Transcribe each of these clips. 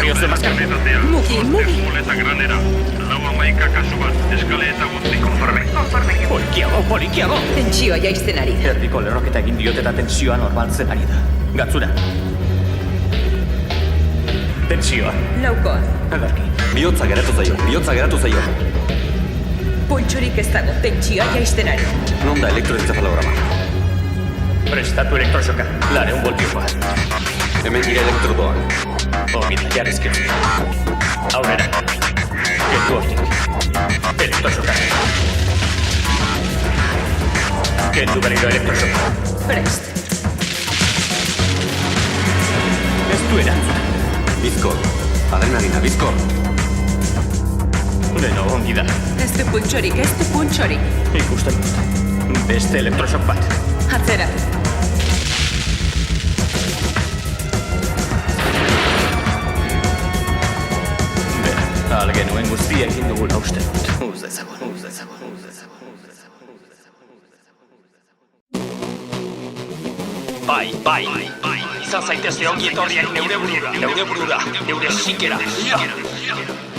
Barrios de Mascar. Mugi. Muleta granera. Laua maika kasu bat. Eskaleta guzti. Konforme. Polikiago. Tentsioa jaisten ari. Erdiko lerroketa egin diot eta tentsioa normaltzen ari da. Gatzura. Tentsioa. Laukoa. Edarki. Bihotza geratu zaio. Poltsurik ez dago, tentsioa jaisten ari. Non da elektroencefalograma? Prestatu elektrosoka. 200 voltioa. Hemen dira elektrodoa. Ogita jarrizkio. Aurrera. Kendu hortik. Elektrosoka. Kendu berriro elektrosoka. Prest. Ez du erantzuna. Bizkor. Adrenalina, bizkor. Deno ongi da. Ez du puntxorik. Ikusten dut. Beste elektrosok bat. Atzera. Ahal genuen guztia egin dugula uste dut. Uz dezagun. Bai. Izan zaitezte ongi etorriak neure burura, neure sikera.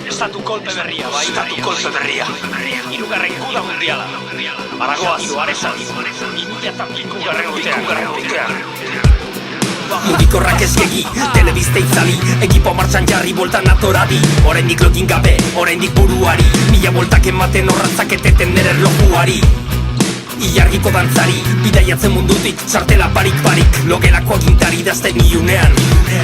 Estatu kolpe berria, bai. Hirugarren guda mundiala. Aragoaz, Aresan. 2002 urtean. Mugikorrak eskegi, telebizte itzali, ekipo martxan jarri boltan atoradi. Oraindik lokin gabe, oraindik buruari, 1000 boltak ematen horratzak eteten nere erlojuari. Ilargiko dantzari, bidaiatzen mundutik, sartela parik, logelako agintari dazten iunean.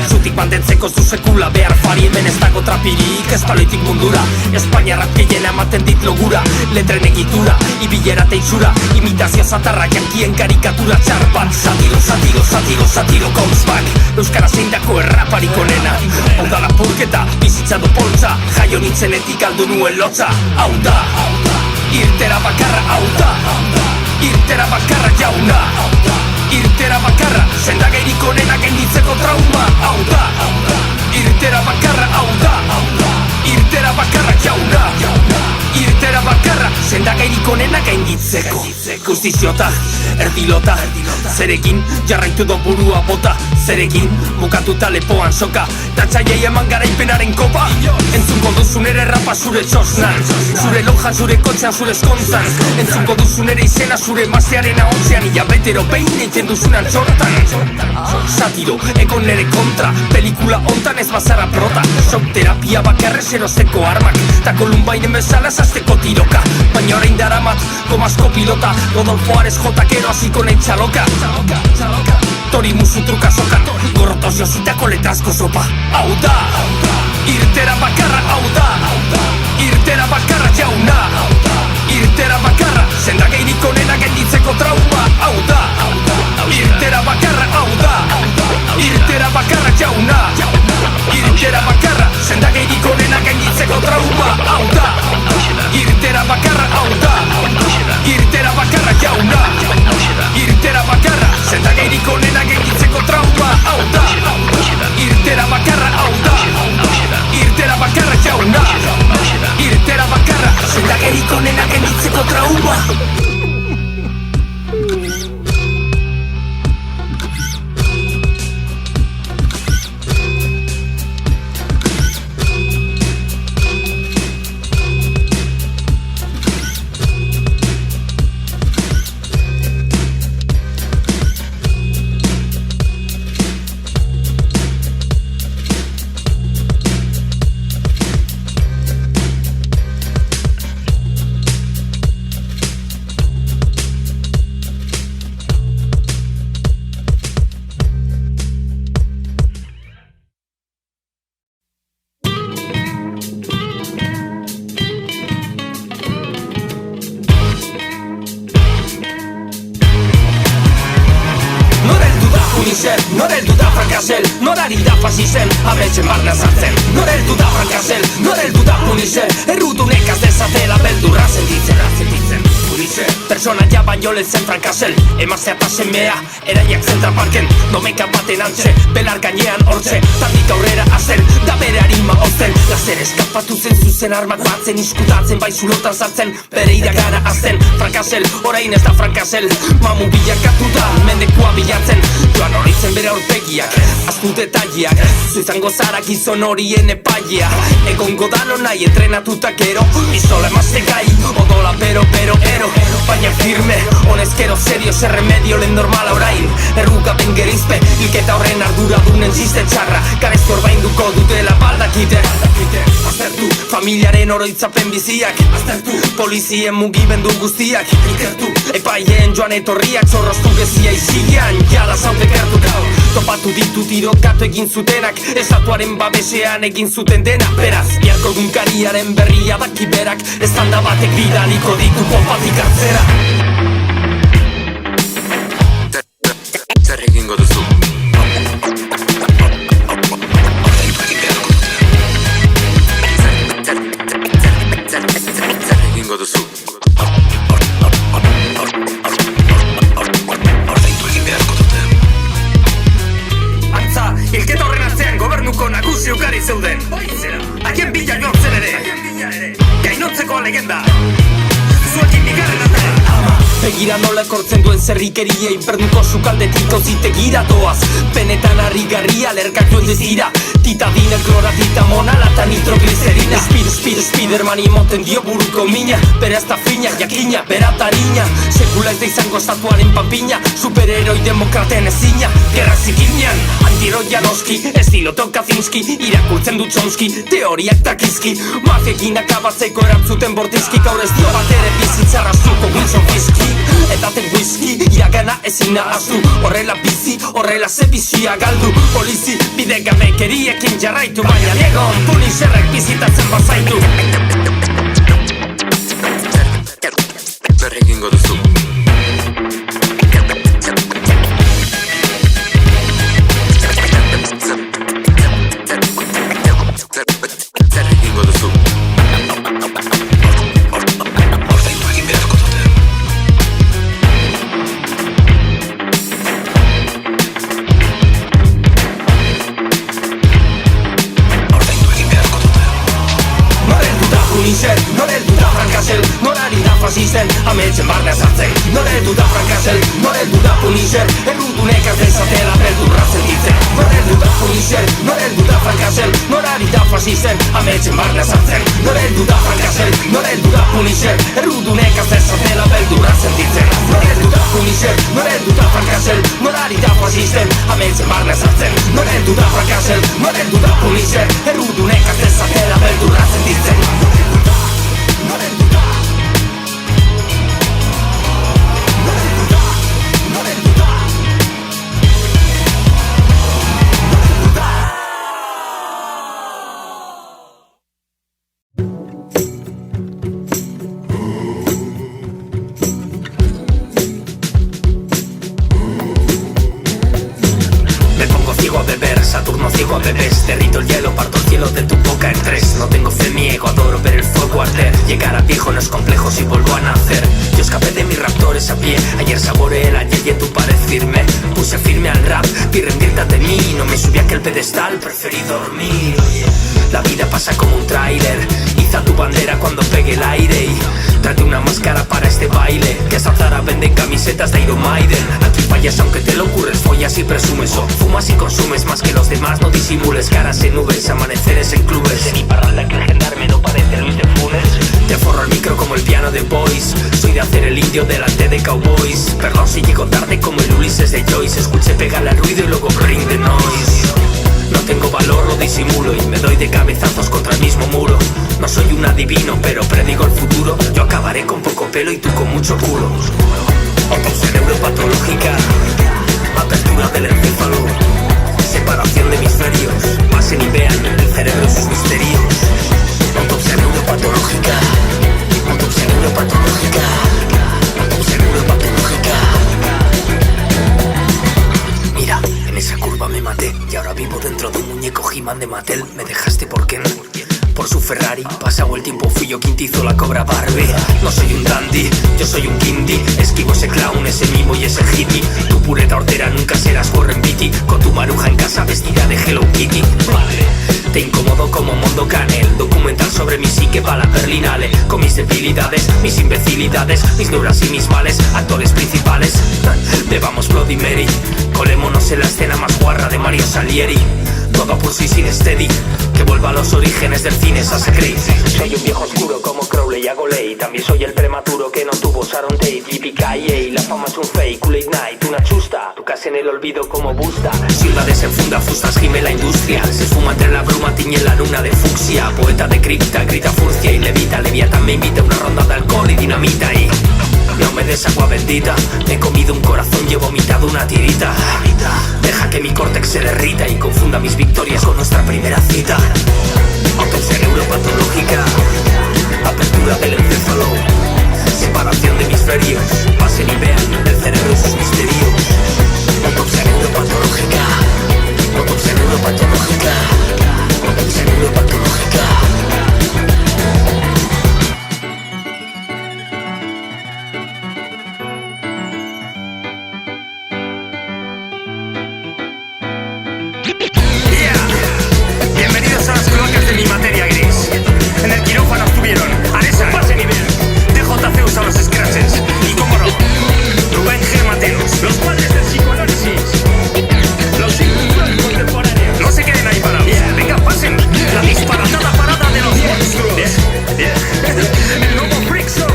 Zutik mantentzeko zu sekula behar fari, hemen ez dago trapirik, espaloitik mundura. Espainiarrak gehiena ematen dit logura, letren egitura, ibilera teixura, imitazio zatarra, jankien karikatura txar bat. Satiro comes back, euskara zeindako erraparik onena. Hau da lapurketa, bizitza do poltsa, jaio nintzenetik aldu nuen lotza. Hau da, irtera bakarra, irtera bakarra jauna. Irtera bakarra, sendagairik onena gainditzeko trauma. Hau da, irtera bakarra, irtera bakarra jauna. Irtera bakarra, sendagairik onena gainditzeko. Justiziota, erdilota, zerekin jarraitu do burua bota. Zerekin, bukatuta lepoan soka, tatxaiei eman garaipenaren kopa. Entzungo duzun ere rapa zure txosnan, zure lojan, zure kotxean, zure eskontzan. Entzungo duzun ere izena zure mazearen ahotzean, hilabetero behin eitzen duzunan txortan. Satiro, egon nere kontra, pelikula ontan ez bazara prota. Shock terapia bakarrez erosteko armak, ta Kolumbainen bezala zazteko tiroka. Baina orain daramat, gomazko pilota, Rodolfo Ares jotakero hasiko nahi txaloka. Tori musu truka soka, gorrotoz jozitako letrazko sopa. Hau da, irtera bakarra, irtera bakarra jauna. Irtera bakarra, sendagairik onena gainditzeko trauma. Hau da, irtera bakarra, irtera bakarra jauna. Irtera bakarra, sendagairik onena gainditzeko trauma. Hau da, irtera bakarra, irtera bakarra jauna. Irtera bakarra, sendagairik onena gainditzeko trauma. Hau da, irtera bakarra, irtera bakarra jauna. Irtera bakarra, sendagairik onena gainditzeko trauma. Noreldu da frankasel, norari da fasisen, ametxen barna sartzen. Noreldu da frankasel, noreldu da punisen, errutunek az dezatela beldurra sentitzen. Punisen, Pertsonaia baino lehen zen frankasel Emaztea eta semea, eraiak Central Parken Domeka baten antxe, belar gainean hortxe Tandik aurrera azen, da bere harima ozten Lazer eskapatu zen zuzen armak batzen Iskutatzen bai zulotan sartzen, bere iragana azten Frankasel, orain ez da frankasel Mamu bilakatu da, mendekua bilatzen Joan horitzen bere aurpegiak, aztu detaileak Zuizango zara gizon horien epailea Egongo dano nahi entrenatuta gero Izola emazte gai, odola pero ero Baina firme, honezkero serio Zer remedio lehen normala orain Erruka ben gerizpe, hilketa horren ardura dunen txiste txarra Garezko orbainduko dutela baldakite Aztertu, familiaren oroitzapen biziak Aztertu, polizien mugimendu guztiak Ikertu, epaileen joan etorriak Zorroztu gezia izilean, jala zaude gertu gau Topatu ditu tirokatu egin zutenak Estatuaren babesean egin zuten dena Beraz, biarko gunkariaren berria daki berak Estanda batek bidaliko ditu popatik hartzera Zer egingo duzu? Zer egingo duzu? Ordaindu egin beharko dute. Antza, hilketa horren atzean gobernuko nagusi ugari zeuden Haien bila joan zen ere Gainontzeko legenda Zuekin bigarren atera Begira nola ekortzen duen zerrikeriei Bernuko sukaldetik auzitegira doaz Benetan harrigarria lerkak joan dezira Titadina, kloratita, monalata, nitroglicerina Spiderman imoten dio buruko mina Bere hasta fina, jakina, beratariña Sekula ez da izango estatuaren papina Superheroi demokraten ezina Gerra zikinean, antiheroia noski Estilo Tokazinski, irakurtzen du Chomsky Teoriak takizki Mafiekin akabatzeko erantzuten bortizki Gaur ez dio bat ere bizitzara zuko Wilson Fiski Edaten whisky, iragana ezin nahaztu Horrela bizi, horrela ze bizia galdu Polizi, bidegamekeriek jarraitu Baina Diegon, Punisherrek bizitatzen bazaitu Zer egingo duzu? Zer egingo duzu? Ordaindu egin beharko dute. Punisher, noreldu da frankasel Norari da fasisten, ametsen barnea sartzen Noreldu da frankasel, noreldu da Punisher Errudunek ez dezatela beldurra sentitzen Noreldu da Punisher, noreldu da frankasel Norari da fasisten, ametsen barnea sartzen Noreldu da frankasel, noreldu da Punisher Errudunek ez dezatela beldurra sentitzen Noreldu da Punisher, noreldu da frankasel Norari da fasisten, ametsen barnea sartzen Noreldu da frankasel, noreldu da Punisher Errudunek ez dezatela beldurra sentitzen Saturno ciego a bebés, derrito el hielo, parto el cielo de tu boca en tres. No tengo fe, mi ego, adoro ver el fuego arder. Llegar a viejo no es complejo si vuelvo a nacer. Yo escapé de mis raptores a pie, ayer saboreé el ayer y en tu pared firme. Puse firme al rap y rendirte ante mí. No me subí a aquel pedestal, preferí dormir. La vida pasa como un tráiler, iza tu bandera cuando pegue el aire. Y tráete una máscara para este baile, que esa Zara vende camisetas de Iron Maiden. Aquí fallas aunque te lo ocurres, follas y presumes o fumas y consumes más que los demás. No disimules, caras en nubes, amaneceres en clubes. De mi parranda que el gendarme no parece Luis de Funes. Te forro el micro como el piano de Boys. Soy de hacer el indio delante de cowboys. Perdón si llego tarde como el Ulises de Joyce. Escuché pegarle al ruido y luego bring the noise. No tengo valor, lo disimulo y me doy de cabezazos contra el mismo muro. No soy un adivino, pero predigo el futuro. Yo acabaré con poco pelo y tú con mucho culo. Autopsia neuropatológica, apertura del encéfalo, separación de hemisferios. Pasen y vean el cerebro y sus misterios. Autopsia neuropatológica, autopsia neuropatológica, autopsia neuropatológica. Mira, en esa curva me maté y ahora vivo dentro de un muñeco He-Man de Mattel. Me dejaste por Ken, por su Ferrari Barbari. Pasado el tiempo fui yo quien te hizo la cobra Barbie. No soy un dandy, yo soy un kindy. Esquivo ese clown, ese mimo y ese hippie. Tu pureta hortera nunca serás Warren Beatty, con tu maruja en casa vestida de Hello Kitty. Te incomodo como Mondo Canel, documental sobre mi psique para la Berlinale. Con mis debilidades, mis imbecilidades, mis duras y mis males, actores principales. Bebamos Bloody Mary, colémonos en la escena más guarra de Mario Salieri. Todo por sí sin steady, que vuelva a los orígenes del cine Sasecrey. Soy un viejo oscuro como Crowley y Agoley. También soy el prematuro que no tuvo Sharon Tate. Yippee-ki-yay, la fama es un fake, Kool-Aid Night, una chusta. Tu casa en el olvido como Busta. Silva desenfunda fustas, gime la industria. Se esfuma entre la bruma, tiñe la luna de fucsia. Poeta de cripta, grita furcia y levita. Leviatán me invita a una ronda de alcohol y dinamita y... no me des agua bendita, me he comido un corazón y he vomitado una tirita. Deja que mi córtex se derrita y confunda mis victorias con nuestra primera cita. Autopsia neuropatológica, apertura del encéfalo, separación de hemisferios. Pasen y vean el cerebro y sus misterios. Autopsia neuropatológica, autopsia neuropatológica, autopsia neuropatológica. Bienvenidos a las cloacas de mi materia gris. En el quirófano estuvieron Aresa, Pase Nivel, DJ Zeus a los scratches y, cómo no, Rubén G. Mateos, los padres del psicoanálisis, los intelectuales contemporáneos. No se queden ahí parados. Venga, pasen. La disparatada parada de los monstruos. El nuevo Freak Show.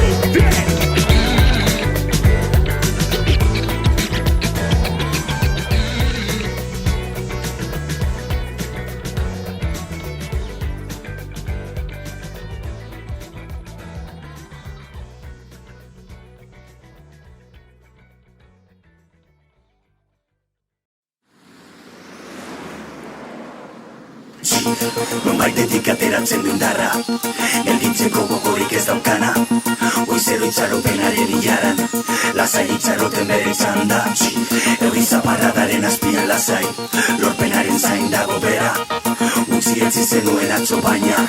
Nonbaitetik ateratzen du indarra, gelditzeko gogorik ez daukana. Goizero itxaropenaren ilaran, lasai itxaroten bere izan da. Euri zaparradaren azpian lasai, lorpenaren zain dago bera. Utzietzi zenuen atzo baina,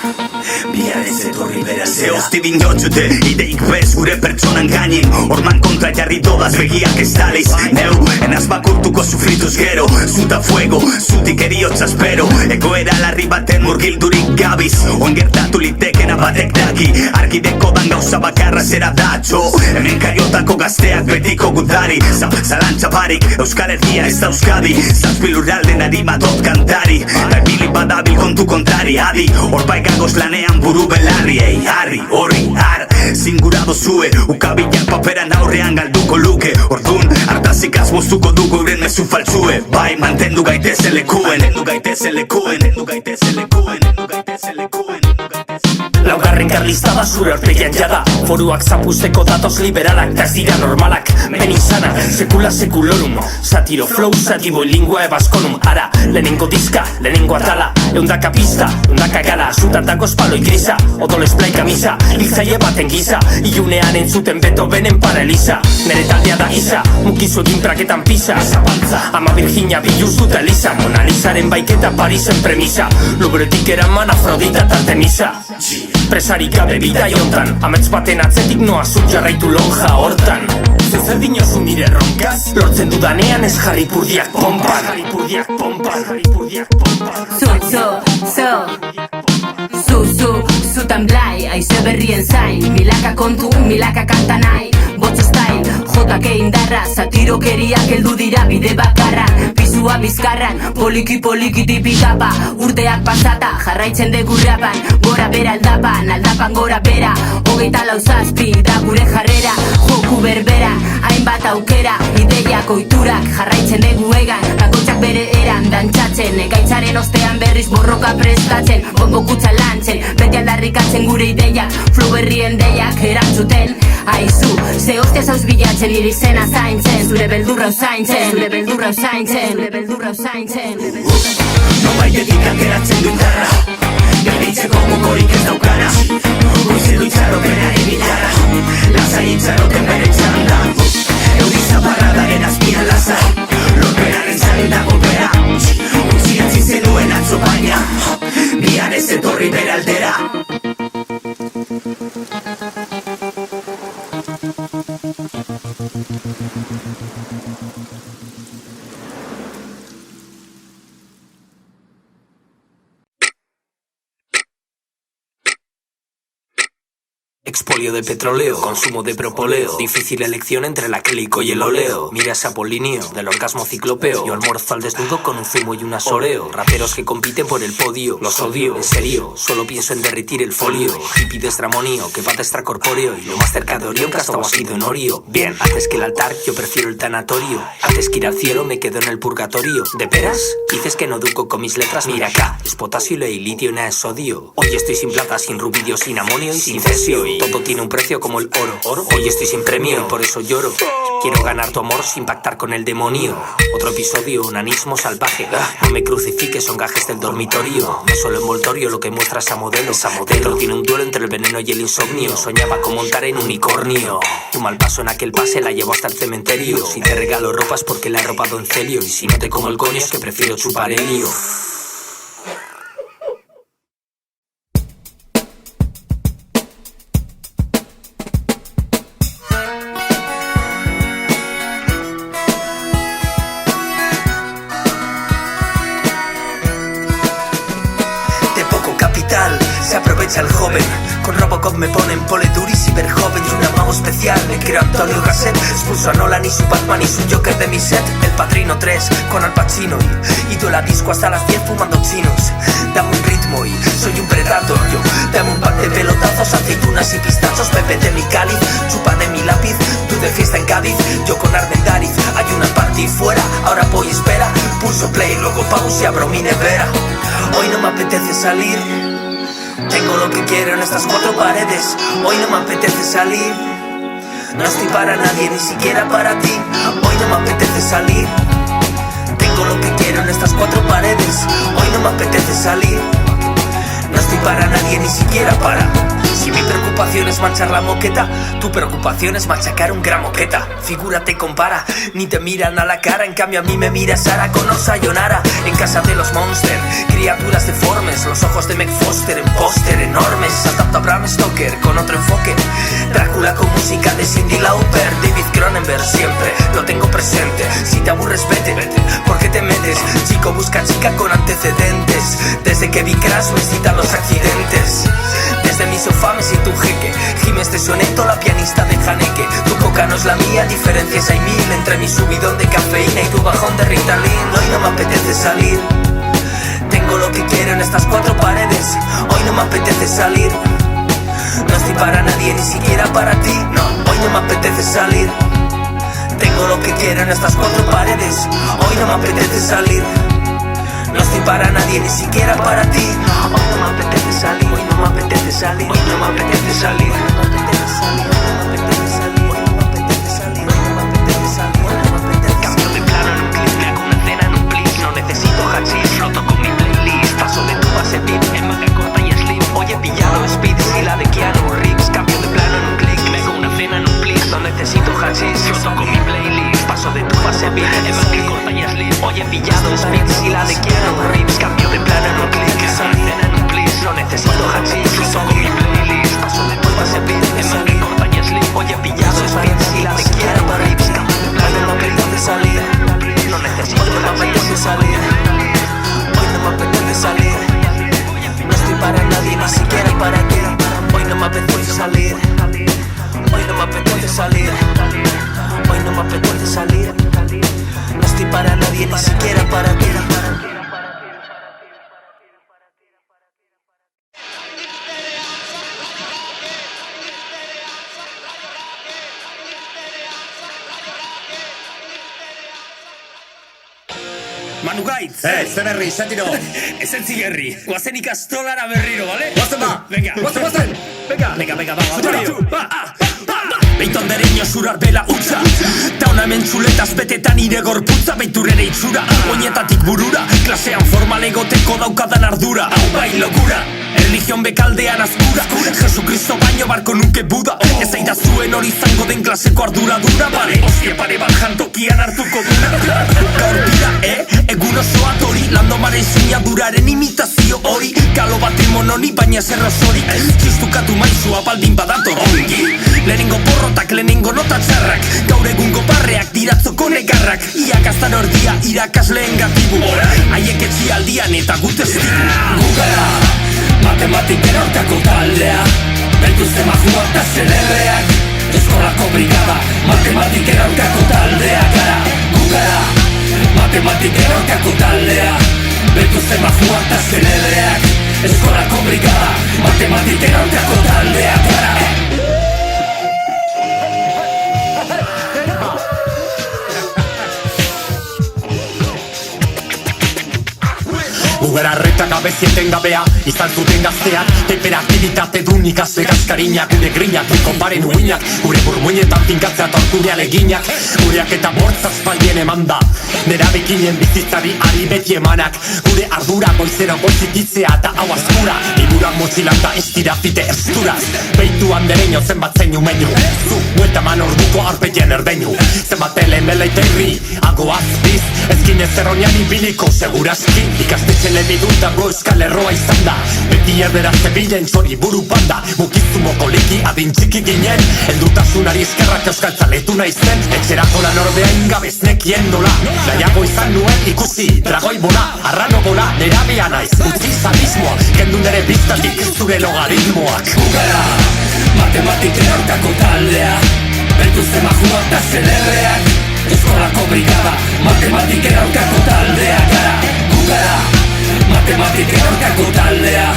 biharez etorri bera aldera. Zehozti dinotxute, ideik bez gure pertsonan gainen. Orman kontra jarri todaz begiak estaliz. Neu, enaz bakurtuko sufrituz gero. Zuta fuego, zutik eriotza espero. Egoera larri baten murgildurik gabiz. Oen gertatu litekena batek daki. Arkideko dan gauza bakarra zera datxo. Hemen kaiotako gazteak betiko gudari. Zalantza barik, Euskal Herria ez da Euskadi. Zazpi lurralden arimatot kantari. Gaibili badabil kontu kontari. Adi, orbaikagoz lanean buru belarri. Ei, harri, horri, har, zingurado zue. Ukabilak paperan aurrean galduko luke. Ordun, hartazik azmoztuko dugu euren mezu faltzue. Bai, mantendu gaitezen lekuen. Mantendu gaitezen lekuen. Mantendu gaitezen lekuen. Mantendu gaitezen lekuen. Laugarren karlistada zure aurpegian jada. Foruak zapuzteko datoz liberalak, ta ez dira normalak. Men izana, sekula sekulorum. Satiro flow, satibo lingua ebaskonum. Ara, lehenengo diska, lehenengo atala. Eundaka pista, eundaka gala. Zutantako espaloi grisa, odol esplai kamisa. Hiltzaile baten giza, ilunean entzuten Beethovenen para Elisa. Nere taldea da gisa, mukizu egin praketan pisa. Ama Virginia biluz dut Elisa. Mona Lisaren baiketa Parisen premisa. Lubretik eraman Afrodita eta Artemisa. Presarik gabe bidai hontan, amets baten atzetik noa zut jarraitu lonja hortan. Zer dinozu nire ronkaz, lortzen dudanean ez jarri purdiak pompan. Zutan blai, aize berrien zain. Milaka kontu, milaka kanta nahi. Botzo style, jotake indarra. Satirokeriak heldu dira bide bakarran. Pisua bizkarran, poliki tipikapa. Urteak pasata, jarraitzen dugu rapan. Gora bera aldapan gora bera. 27 da gure jarrera. Joku berberan, hainbat aukera. Ideiak oiturak, jarraitzen dugu egan. Bakoitzak bere eran, dantzatzen. Ekaitzaren ostean berriz borroka prestatzen. Bongo kutsa lantzen, beti aldarrikatzen gure ideiak. Flow berrien deiak erantzuten. Aizu, ze hostia zauz bilatzen, niri zena zaintzen. Zure beldurra usaintzen, zure beldurra usaintzen, zure beldurra usaintzen. Nonbaitetik ateratzen du indarra, gelditzeko gogorik ez daukana. Goizero itxaropenaren ilara, lasai itxaroten bere txanda. Euri zaparradaren azpian lasai, lorpenaren zain dago bera. Utzietzi zenuen atzo baina, biharez etorri bere aldera. Expolio de petróleo, consumo de propóleo. Difícil elección entre el acrílico y el óleo. Mira ese apolíneo, del orgasmo ciclopeo. Yo almuerzo al desnudo con un zumo y un asoreo. Raperos que compiten por el podio, los odio, en serio. Solo pienso en derretir el folio. Hippie de estramonio, que pata extracorpóreo. Y lo más cerca de Orión que hasta ha sido en Orio. Bien, antes que el altar, yo prefiero el tanatorio. Antes que ir al cielo, me quedo en el purgatorio. ¿De veras? Dices que no educo con mis letras. Mira acá, es potasio y litio, nada es sodio. Hoy estoy sin plata, sin rubidio, sin amonio y sin cesio. Todo tiene un precio como el oro. Hoy estoy sin premio y por eso lloro. Quiero ganar tu amor sin pactar con el demonio. Otro episodio, onanismo salvaje. No me crucifiques, son gajes del dormitorio. No solo envoltorio lo que muestra esa modelo. Pedro tiene un duelo entre el veneno y el insomnio. Soñaba con montar en unicornio. Tu mal paso en aquel pase la llevo hasta el cementerio. Si te regalo ropa es porque la he robado en celio. Y si no te como el coño es que prefiero chupar helio. Se aprovecha el joven. Con Robocop me ponen Poledur y Cyberjoven. Y un amago especial, me quiero Antonio Gasset. Expulso a Nolan y su Batman y su Joker de mi set. El Padrino 3 con Al Pacino. Y tú la disco hasta las 10 fumando chinos. Dame un ritmo y soy un predator yo. Dame un pack de pelotazos, aceitunas y pistachos. Pepe de mi cáliz, chupa de mi lápiz. Tú de fiesta en Cádiz, yo con Armendariz. Hay una party fuera, ahora voy espera. Pulso play, luego pause y abro mi nevera. Hoy no me apetece salir. Tengo lo que quiero en estas cuatro paredes. Hoy no me apetece salir. No estoy para nadie, ni siquiera para ti. Hoy no me apetece salir. Tengo lo que quiero en estas cuatro paredes. Hoy no me apetece salir. No estoy para nadie, ni siquiera para. Si mi preocupación es manchar la moqueta, tu preocupación es machacar un gran moqueta. Figúrate, compara, ni te miran a la cara. En cambio a mí me mira Sara con Sayonara. En casa de los Monster, criaturas deformes. Los ojos de Meg Foster en póster enormes. Adapto a Bram Stoker con otro enfoque. Drácula con música de Cyndi Lauper. David Cronenberg siempre lo tengo presente. Si te aburres vete, ¿por qué te metes? Chico busca chica con antecedentes. Desde que vi Crash me citan los accidentes. Desde mi sofá me siento un jeque. Gimes de soneto, la pianista de Haneke. Tu coca no es la mía, diferencias hay mil. Entre mi subidón de cafeína y tu bajón de Ritalin. Hoy no me apetece salir. Tengo lo que quiero en estas cuatro paredes. Hoy no me apetece salir. No estoy para nadie, ni siquiera para ti. No, hoy no me apetece salir. Tengo lo que quiero en estas cuatro paredes. Hoy no me apetece salir. No estoy para nadie, ni siquiera para ti. Hoy no me apetece salir. Hoy no me apetece salir. Hoy no me apetece salir. Hoy no me apetece salir. Hoy no me apetece salir. Hoy no me apetece salir. Hoy no me apetece salir. Hoy no me apetece salir. Cambio de plano en un clip, me hago una cena en un plis. No necesito hachís, roto con mi playlist. Paso de tu base beat en manga corta y slim. Hoy he pillado speed y la de Keanu Reeves. Cambio de plano en un clic, me hago una cena en un plis. No necesito hachís, roto con mi playlist. Paso de tu base beat en manga corta y slim. Hoy he pillado speed y la de Keanu Reeves. Cambio de plano en un clic, me hago una cena en un plis. No necesito hachís, roto con mi playlist. Paso de tu base beat en manga corta y slim. Hoy he pillado speed y la de Keanu Reeves. Cambio de plano en un clic, no salir. No necesito hachís, salir. Hoy no me apetece salir. No estoy para nadie, ni siquiera para ti. Hoy no me apetece salir. Hoy no me apetece salir. Hoy no me apetece salir. No estoy para nadie, ni siquiera para ti. Manu Gaitz! Ze berri, Santino! Ez entzigerri, guazen ikastolara berriro, bale? Guazen ba! Venga! Guazen! Venga, Beiton dereño zurar bela utza Ta hona hemen txuletaz betetan ire gorputza Beiturrere itxura, oinetatik burura Klasean formal egoteko daukadan ardura Hau bai logura, erligion bekaldean azkura Jesucristo baino barko nuke Buda Ez aida zuen hori zango den klaseko arduradura Bale, ostia pare bat jantokian hartuko duna Gaur dira, egun osoa tori Landomaren sinaduraren imitazio hori Kalo baten mononi, baina zer osorik Txistukatu maizua baldin badator ongi Lehenengo porrotak, lehenengo nota txarrak Gaur egungo barreak, diratzoko negarrak Iakaztan ordia, irakasleen gatibu Haiek etxialdian eta gut estigu Gugara, matematikera orkako taldea Beltuzte semafua eta zelebreak Eskolako brigada, matematikera aurkako taldea gara Gu gara, matematikera aurkako taldea Betu semafua eta zelebreak Eskolako brigada, matematikera aurkako taldea gara Gugara arreta gabezieten gabea, izan zuten gazteak Temperaktibitate dun ikasle gaskarinak Gure grinak, konparen uinak Gure burmuinetan finkatzea torture aleginak Gureak eta bortzaz baien eman da Nera bekinen bizitzari ari beti emanak Gure ardura goizero goizititzea eta hau askura Liburan motxilan da ez dira fite esturaz Beituan dereño zenbat zeinu menu Zu, buelta man orduko arpeien erdeinu Zenbat elemeleiterri, agoaz biz Ezkin ez erronian ibiliko seguraski Ikastetxe lebidunta bro euskal erroa izan da Beti erdera zebilen txori buru banda Mukizumoko liki adin txiki ginen Eldutasunari eskerrak euskaltzaletu naizen Etxerako lan ordea ingabez nekien nola Nahiago izan nuen ikusi dragoi bola Arrano bola nerabea naiz utzi sadismoa Kendu nere biztatik zure logaritmoak Gugara, matematikera aurkako taldea Betu semafua eta zelebreak Eskolako brigada, matematikera aurkako taldea gara Gugara, matematikera aurkako taldea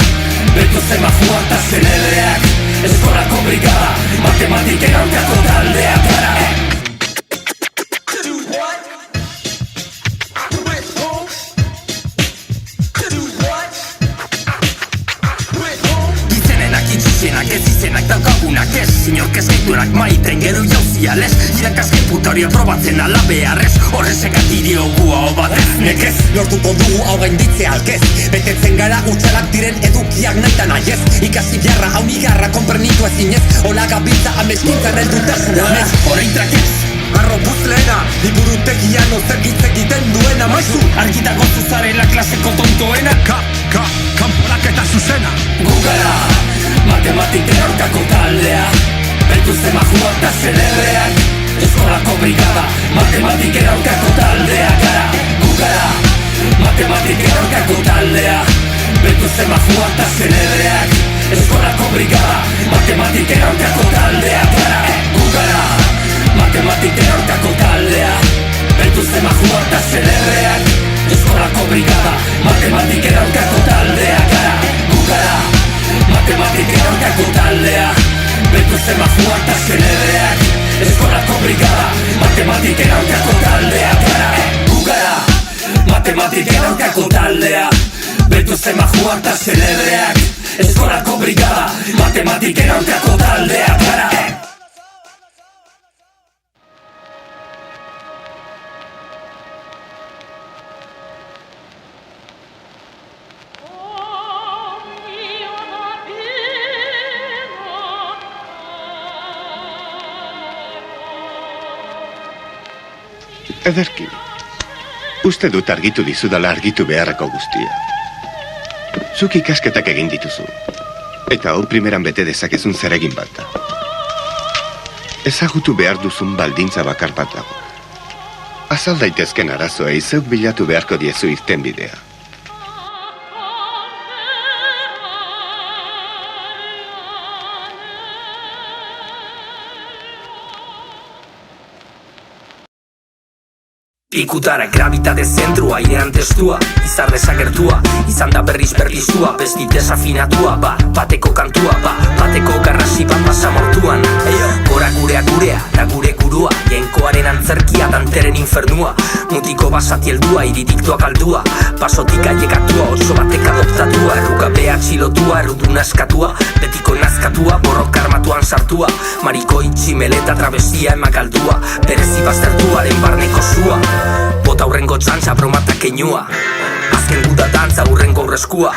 Betu semafua eta zelebreak Eskolako brigada, matematikera aurkako taldea gara Izenak ez izenak daukagunak ez Inork ezkaituenak maiten gero jauziales Irankazken putaria probatzen ala beharrez Horrezek atirio gua obatez Nekez lortuko dugu hau gainditzea alkez Betetzen gara utxalak diren edukiak naita nahiez Ikasi biarra hau nigarra konpernitu ezinez Ola gabiltza ameskintzan eldutasun amez Horein trakez Arro buzleena, liburutegian ozergitz egiten duena Maizu, argitako zuzarela klaseko tontoena Kanporak eta zuzena Gugara, matematikera aurkako taldea Betu semafua eta zelebreak Eskolako brigada, matematikera aurkako taldea gara Gugara, matematikera aurkako taldea Betu semafua eta zelebreak Eskolako brigada, matematikera aurkako taldea gara Gugara, matematikera aurkako taldea Betu semafua eta zelebreak Eskolako brigada, matematikera aurkako taldea gara Gugara, matematikera aurkako taldea Betu semafua eta zelebreak Eskolako brigada, matematikera aurkako taldea gara Gugara, matematikera aurkako taldea Betu semafua eta zelebreak Eskolako brigada, matematikera aurkako taldea gara Ederki, uste dut argitu dizudala argitu beharreko guztia. Zuk ikasketak egin dituzu, eta hau primeran bete dezakezun zeregin bat da. Ezagutu behar duzun baldintza bakar bat dago. Azal daitezken arazoei zeuk bilatu beharko diezu irtenbidea. Ikutara gravitate zentrua, airean testua Izar desagertua, izan da berriz berriztua Besti desafinatua, bateko kantua Bateko garrasi bat pasamortuan Gora gurea gurea, da gure gurua Jainkoaren antzerkia, danteren infernua Mutiko basati heldua, iridiktoak aldua Pasotik aiekatua, oso batek adoptatua Erruka beha txilotua, erruduna eskatua Betiko nazkatua, borroka armatuan sartua Mariko itximeleta travestia emakaldua Perezi baztertuaren barneko zua Bota hurrengo txantxa bromata keinua Azken guda dantza hurrengo aurreskua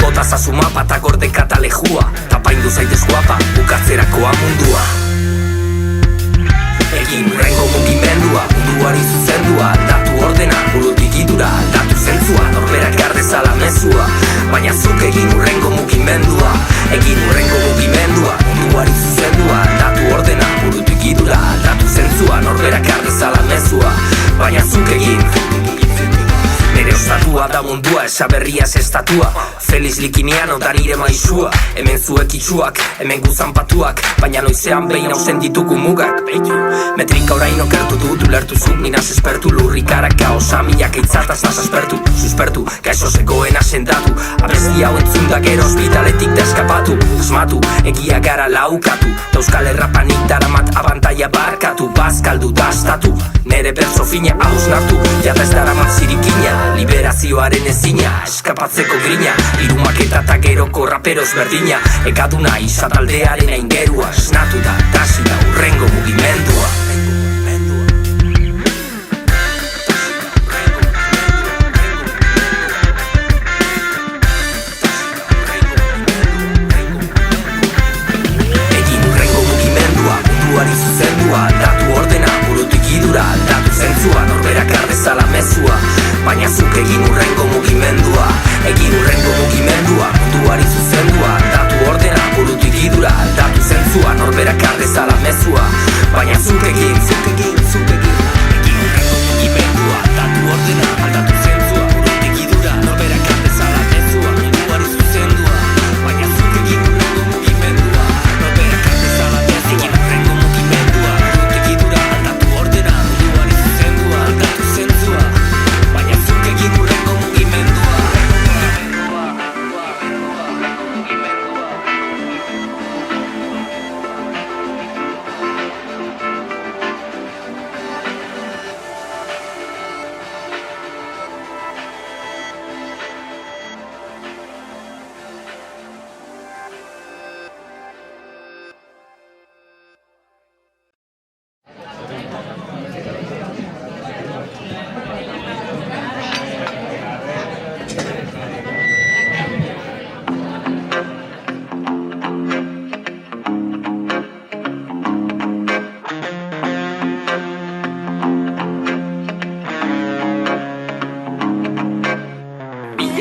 Bota zazu mapa eta gordeka eta lejua Tapaindu zaitez guapa, bukatzerakoa mundua Egin hurrengo mugimendua, munduari zuzendua Aldatu ordena, burutik idura, aldatu zentzua Norberak gardezala mezua Baina zuk egin hurrengo mugimendua Egin hurrengo mugimendua, munduari zuzendua Aldatu ordena, burutik idura, aldatu zentzua Norberak gardezala mezua Baina zuk egin Nere ostatua da mundua, esa berria ez estatua Feliz Likiniano da nire maizua. Hemen zuek itxuak, hemen guzanpatuak, baina noizean behin hausen ditugu mugak. Metrika orain okertu dut, ulertu zu, ninaz espertu, lurrikarak gaoza, milak eitzataz naz aspertu. Suspertu, gaixo zegoen asendatu, abesti hau entzunda gero hospitaletik da eskapatu. Asmatu, egia gara laukatu, da euskal errapanik daramat abantaia barkatu. Bazkaldu dastatu, nere berzo fina hausnartu, jata ez daramat zirikina, liberazioaren ezina, eskapatzeko grina, irumaketa eta geroko raperoz berdina, ekaduna izataldearen aingerua, esnatu da, tasi da urrengo mugimendua. Egin urrengo mugimendua, munduari zuzendua, aldatu ordena, burutik idura, aldatu zentzua, norberak ardezala mezua, baina zuk egin urrengo mugimendua. Egin urrengo mugimendua, munduari zuzendua, aldatu ordena, burutik idura, aldatu zentzua, norberak ardezala mezua, baina zuk egin egin urrengo mugimendua, aldatu ordena, aldatu zentzua, burutik idura, norberak ardezala mezua, munduari zuzendua, baina zuk egin urrengo mugimendua, norberak ardezala mezua, egin urrengo mugimendua, burutik idura, aldatu ordena, munduari zuzendua, aldatu zentzua, baina zuk egin urrengo mugimendua.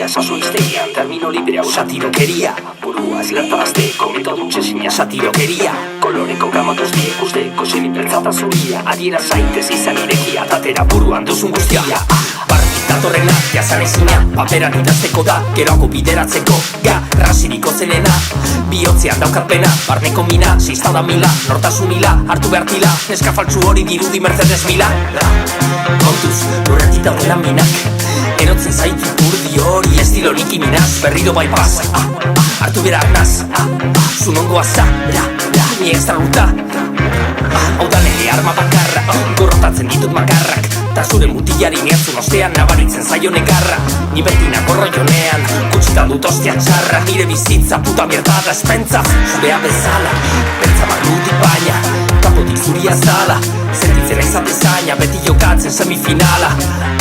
Zazu iztegian, termino libre hau satirokeria, burua ez lertarazteko metodutxe zina satirokeria, koloreko gamatuz diek usteko zenipeltzata zuria, adiera zaitez izan irekia, tatera buruan duzun guztia. Barrik datorrena, jazan ezina, paperan idazteko da, geroako bideratzeko, garrasiriko zenena, bihotzean daukatpena, barneko mina, ziztada mila, nortasun hila, hartu behartila, eskafaltzu hori dirudi Mercedes Mila. Kontuz, lurretik daudela minak, erotzen zaitu urdi hori estilo Nicki Minaj, berriro bypass, hartu behar naz, zunongoa za, ni extra ruta, hau da nire arma bakarra, gorrotatzen ditut makarrak, ta zure mutilari neatzun ostean nabaritzen zaio negarra, ni beti nakorro jonean, gutxitan dut ostia txarra, nire bizitza puta mierda da espentza, zurea bezala, pentsa barrutik baina, kapotik zuria zala, sentitzen aizatezaina, beti jokatzen semifinala,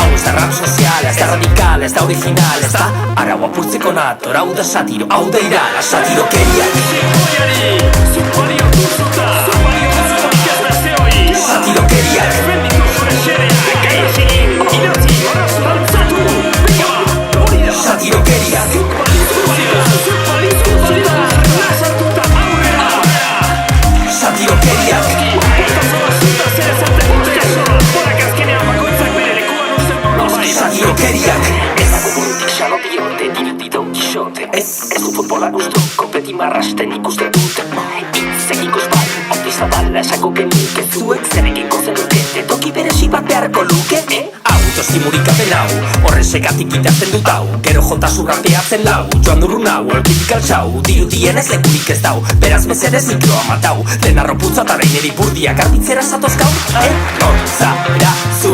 hau ez da rap soziala, ez da radikala, ez da original, ez da arau apurtzeko nator, hau da satiro, hau da irala, satirokeria. Satirokeriak. Satirokeriak. Satirokeriak. Satirokeriak. Ezako burutik xalotiote, dirudi Don Quixote. Ez du futbola gustu, kompeti marrasten ikusten dut. Itzegiko espai, autista bala esako genuke. Zuek zer egingo zenukete, toki berezi bat beharko luke, Autoestimurik apen hau, horren segatik idazten dut hau, gero jota zurrapeatzen lau, joan durrun hau, kritikal txau, dirudien ez lekurik ez dau, beraz bezerez mikroa matau, lehen arroputza eta behin eripurdiak arbitzera zatozkau, zara zu,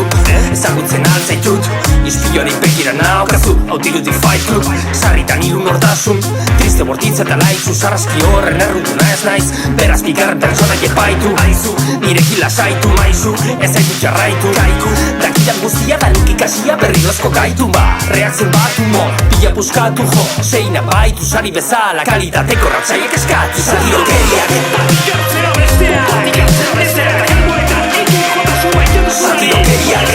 ezagutzen altzaitut, izpioari begira naukazu, hau dirudi Fight Club, sarritan hiru nortasun, triste bortitza eta laitzu, sarraski horren errutuna ez naiz, beraz bigarren pertsonak epaitu, aizu, nirekin lasaitu, maizu, ez aitu jarraitu, kaiku, dakidan guztia da nik ikasia berrirozko gaitu ba, reakzen bat humo, pila buskatu jo, zeina baitu sari bezala, kalitateko ratxaiek eskatu, satirokeriak. Satirokeriak.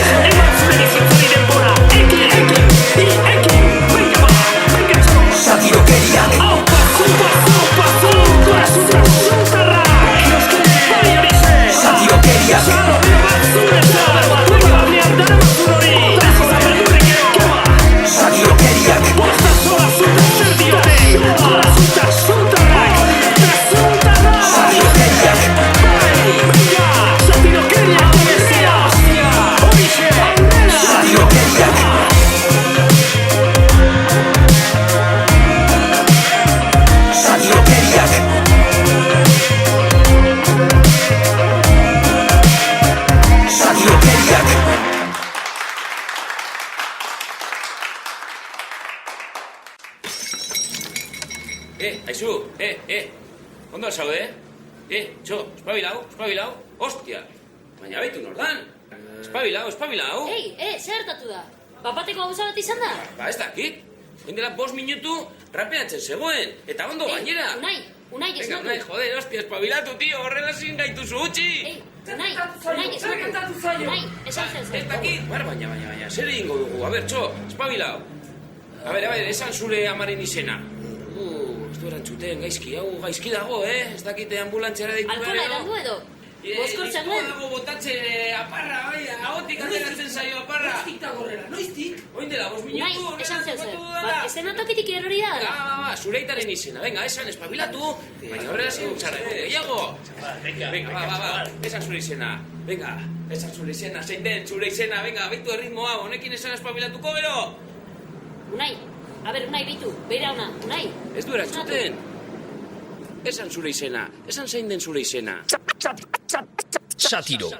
Satirokeriak. Satirokeriak. Ondo zaude? Txo, espabilau, hostia. Baina baitu nordan. Espabilau. Ei, zer hartatu da? Bapateko gauza bat izan da? Ba, ez dakit. Oindela 5 minutu rapeatzen zegoen. Eta ondo gainera. Unai, ez Venga, Unai, joder, hostia, espabilatu, tío, horrela zin gaituzu utzi. Unai, esan zen. Ez dakit. Baina, zer egingo dugu? A ber, txo, espabilau. A ber, esan zure amaren izena. Ez du erantzuten, gaizki dago, Ez dakite ambulantziara deitu Alkola erandu edo? Boskortzen duen? Dago botatzen aparra, bai, ahotik ateratzen zaio aparra. Noiztik da gorrela, noiztik? Oindela, 5 minutu. Unai, esan zen zen. Ezen tokitik erori da? Ba, zureitaren izena, venga, esan espabilatu. Baina horrela zin txarra, gehiago. Venga, ba, esan zure izena. Venga, esan zure izena, zein den zure izena, venga, baitu erritmoa, honekin esan espabilatuko, bero. Unai, bitu, beira ona, Unai. Ez du erantzuten. Esan zure izena, esan zein den zure izena. Satiro.